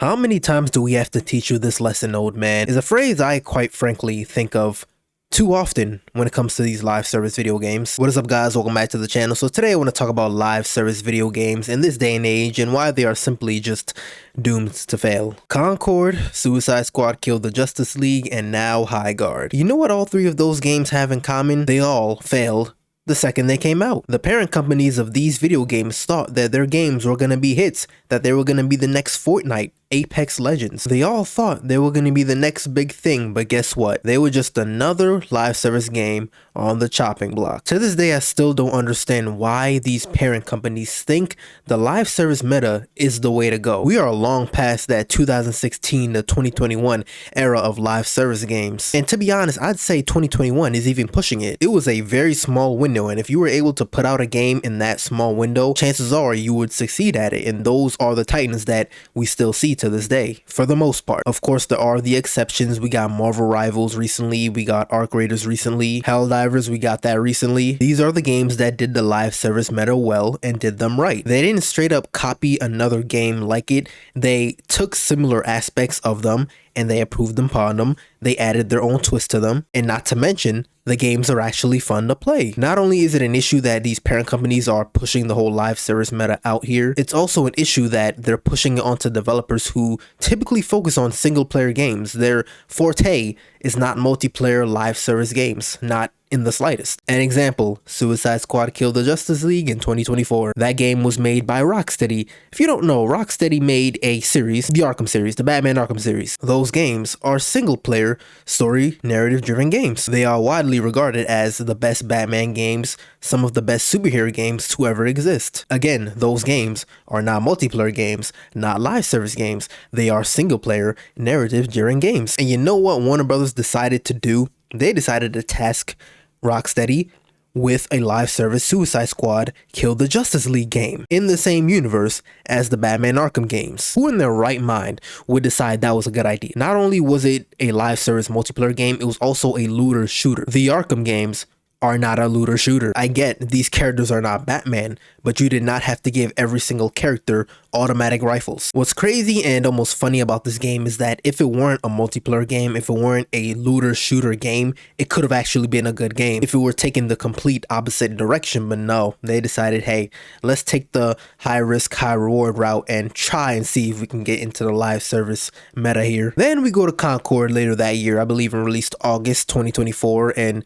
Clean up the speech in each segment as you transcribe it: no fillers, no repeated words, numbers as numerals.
How many times do we have to teach you this lesson, old man? Is a phrase I quite frankly think of too often when it comes to these live service video games. What is up, guys? Welcome back to the channel. So today I want to talk about live service video games in this day and age and why they are simply just doomed to fail. Concord, Suicide Squad Kill the Justice League, and now High Guard. You know what all three of those games have in common? They all failed the second they came out. The parent companies of these video games thought that their games were going to be hits, that they were going to be the next Fortnite, Apex Legends. They all thought they were going to be the next big thing, but guess what? They were just another live service game on the chopping block. To this day, I still don't understand why these parent companies think the live service meta is the way to go. We are long past that 2016 to 2021 era of live service games. And to be honest, I'd say 2021 is even pushing it. It was a very small window, and if you were able to put out a game in that small window, chances are you would succeed at it. And those are the titans that we still see to this day, for the most part. Of course, there are the exceptions. We got Marvel Rivals recently, we got Arc Raiders recently, Helldivers, we got that recently. These are the games that did the live service meta well and did them right. They didn't straight up copy another game like it. They took similar aspects of them and they improved upon them. They added their own twist to them, and not to mention, the games are actually fun to play. Not only is it an issue that these parent companies are pushing the whole live service meta out here, it's also an issue that they're pushing it onto developers who typically focus on single player games. Their forte is not multiplayer live service games, not in the slightest. An example, Suicide Squad Kill the Justice League in 2024. That game was made by Rocksteady. If you don't know, Rocksteady made a series, the Arkham series, the Batman Arkham series. Those games are single player, story, narrative driven games. They are widely regarded as the best Batman games, some of the best superhero games to ever exist. Again, those games are not multiplayer games, not live service games. They are single player, narrative driven games. And you know what Warner Brothers decided to do? They decided to task Rocksteady with a live service Suicide Squad Kill the Justice League game in the same universe as the Batman Arkham games. Who in their right mind would decide that was a good idea? Not only was it a live service multiplayer game, it was also a looter shooter. The Arkham games are not a looter shooter. I get these characters are not Batman, but you did not have to give every single character automatic rifles. What's crazy and almost funny about this game is that if it weren't a multiplayer game, if it weren't a looter shooter game, it could have actually been a good game if it were taking the complete opposite direction. But no, they decided, hey, let's take the high risk, high reward route and try and see if we can get into the live service meta here. Then we go to Concord later that year, I believe it released August 2024, and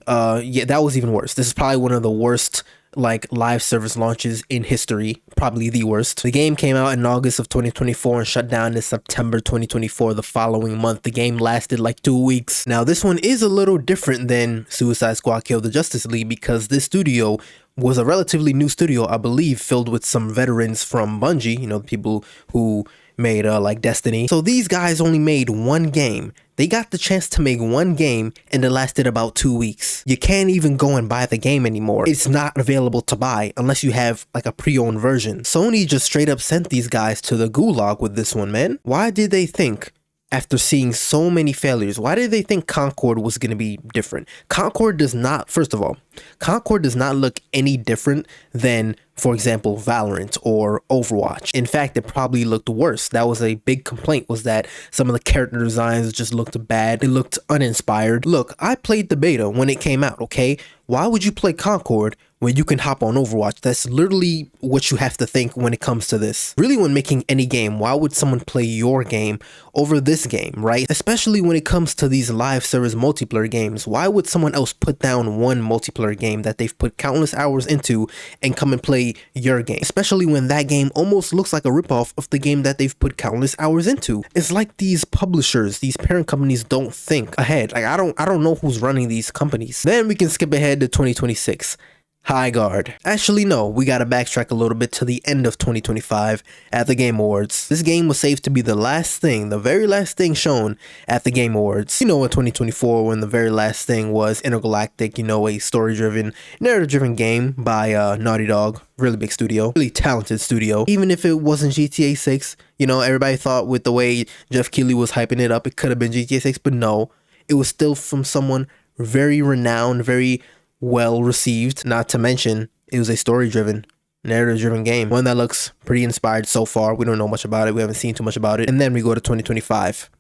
yeah, that was even worse. This is probably one of the worst like live service launches in history, probably the worst. The game came out in August of 2024 and shut down in September 2024 the following month. The game lasted like 2 weeks. Now this one is a little different than Suicide Squad Kill the Justice League because this studio was a relatively new studio, I believe, filled with some veterans from Bungie, you know, the people who made like Destiny. So these guys only made one game. They got the chance to make one game and it lasted about 2 weeks. You can't even go and buy the game anymore. It's not available to buy unless you have like a pre-owned version. Sony just straight up sent these guys to the gulag with this one, man. Why did they think, after seeing so many failures, why did they think Concord was going to be different? Concord does not, first of all, Concord does not look any different than, for example, Valorant or Overwatch. In fact, it probably looked worse. That was a big complaint, was that some of the character designs just looked bad. They looked uninspired. Look, I played the beta when it came out, okay? Why would you play Concord when you can hop on Overwatch? That's literally what you have to think when it comes to this. Really, when making any game, why would someone play your game over this game, right? Especially when it comes to these live service multiplayer games. Why would someone else put down one multiplayer game that they've put countless hours into and come and play your game? Especially when that game almost looks like a ripoff of the game that they've put countless hours into. It's like these publishers, these parent companies don't think ahead. Like I don't know who's running these companies. Then we can skip ahead to 2026. High Guard. Actually, no, we gotta backtrack a little bit to the end of 2025 at the Game Awards. This game was saved to be the last thing, the very last thing shown at the Game Awards. You know, in 2024, when the very last thing was Intergalactic, you know, a story-driven, narrative-driven game by Naughty Dog. Really big studio, really talented studio. Even if it wasn't GTA 6, you know, everybody thought with the way Jeff Keighley was hyping it up, it could have been GTA 6, but no, it was still from someone very renowned, very well received. Not to mention, it was a story driven narrative-driven game. One that looks pretty inspired so far. We don't know much about it. We haven't seen too much about it. And then we go to 2025.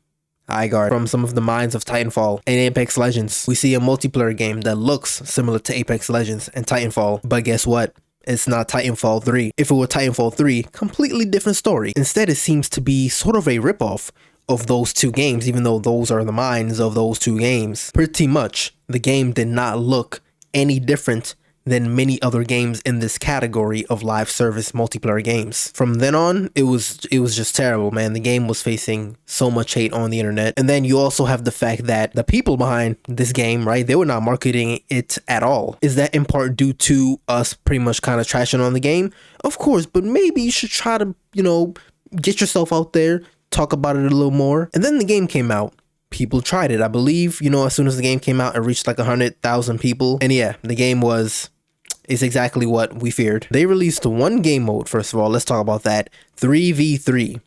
Highguard, from some of the minds of Titanfall and Apex Legends. We see a multiplayer game that looks similar to Apex Legends and Titanfall, but guess what? It's not Titanfall 3. If it were Titanfall 3, completely different story. Instead, it seems to be sort of a ripoff of those two games, even though those are the minds of those two games. Pretty much, the game did not look any different than many other games in this category of live service multiplayer games. From then on, it was just terrible, man. The game was facing so much hate on the internet. And then you also have the fact that the people behind this game, right, they were not marketing it at all. Is that in part due to us pretty much kind of trashing on the game? Of course, but maybe you should try to, get yourself out there, talk about it a little more. And then the game came out. People tried it. I believe, as soon as the game came out, it reached like 100,000 people. And yeah, the game is exactly what we feared. They released one game mode, first of all. Let's talk about that. 3v3.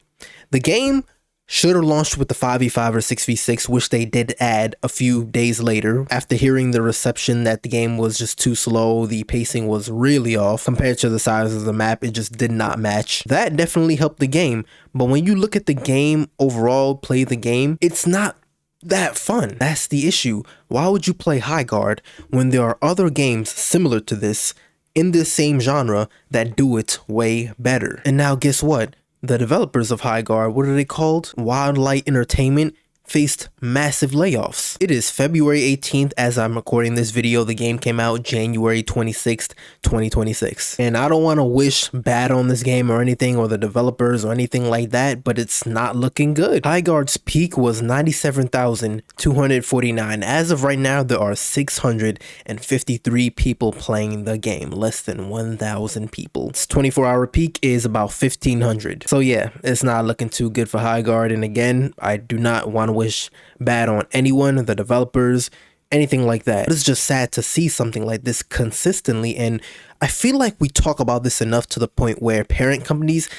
The game should have launched with the 5v5 or 6v6, which they did add a few days later. After hearing the reception that the game was just too slow, the pacing was really off. Compared to the size of the map, it just did not match. That definitely helped the game. But when you look at the game overall, play the game, it's not that fun. That's the issue. Why would you play Highguard when there are other games similar to this in this same genre that do it way better? And now guess what? The developers of Highguard, what are they called? Wildlight Entertainment, faced massive layoffs. It is February 18th as I'm recording this video. The game came out January 26th, 2026. And I don't want to wish bad on this game or anything, or the developers or anything like that, but it's not looking good. Highguard's peak was 97,249. As of right now, there are 653 people playing the game, less than 1,000 people. Its 24-hour peak is about 1,500. So yeah, it's not looking too good for Highguard. And again, I do not want to wish bad on anyone, the developers, anything like that. It's just sad to see something like this consistently, and I feel like we talk about this enough to the point where parent companies,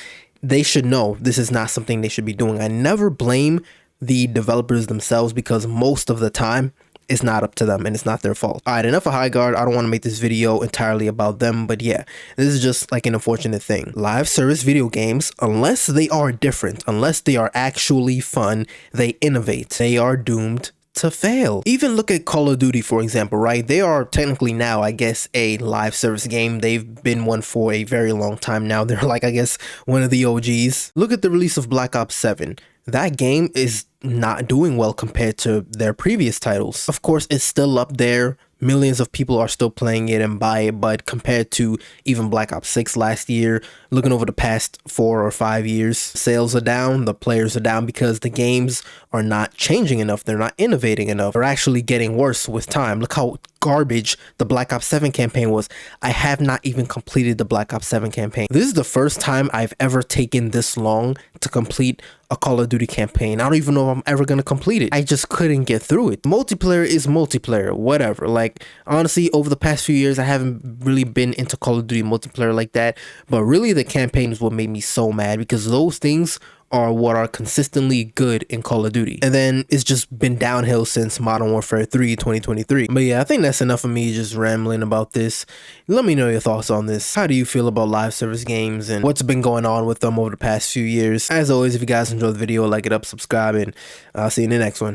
they should know this is not something they should be doing. I never blame the developers themselves, because most of the time it's not up to them and it's not their fault. All right, enough of Highguard. I don't want to make this video entirely about them, but yeah, this is just like an unfortunate thing. Live service video games, unless they are different, unless they are actually fun, they innovate, they are doomed to fail. Even look at Call of Duty, for example, right? They are technically now, I guess, a live service game. They've been one for a very long time now. They're like, I guess, one of the OGs. Look at the release of Black Ops 7. That game is not doing well compared to their previous titles. Of course, it's still up there. Millions of people are still playing it and buy it, but compared to even Black Ops 6 last year, looking over the past 4 or 5 years, sales are down, the players are down, because the games are not changing enough, they're not innovating enough, they're actually getting worse with time. Look how garbage the Black Ops 7 campaign was. I have not even completed the Black Ops 7 campaign. This is the first time I've ever taken this long to complete a Call of Duty campaign. I don't even know if I'm ever going to complete it. I just couldn't get through it. Multiplayer is multiplayer, whatever. Like, honestly, over the past few years, I haven't really been into Call of Duty multiplayer like that, but really the campaign is what made me so mad, because those things are what are consistently good in Call of Duty. And then it's just been downhill since Modern Warfare 3 2023. But yeah, I think that's enough of me just rambling about this. Let me know your thoughts on this. How do you feel about live service games and what's been going on with them over the past few years? As always, if you guys enjoyed the video, like it up, subscribe, and I'll see you in the next one.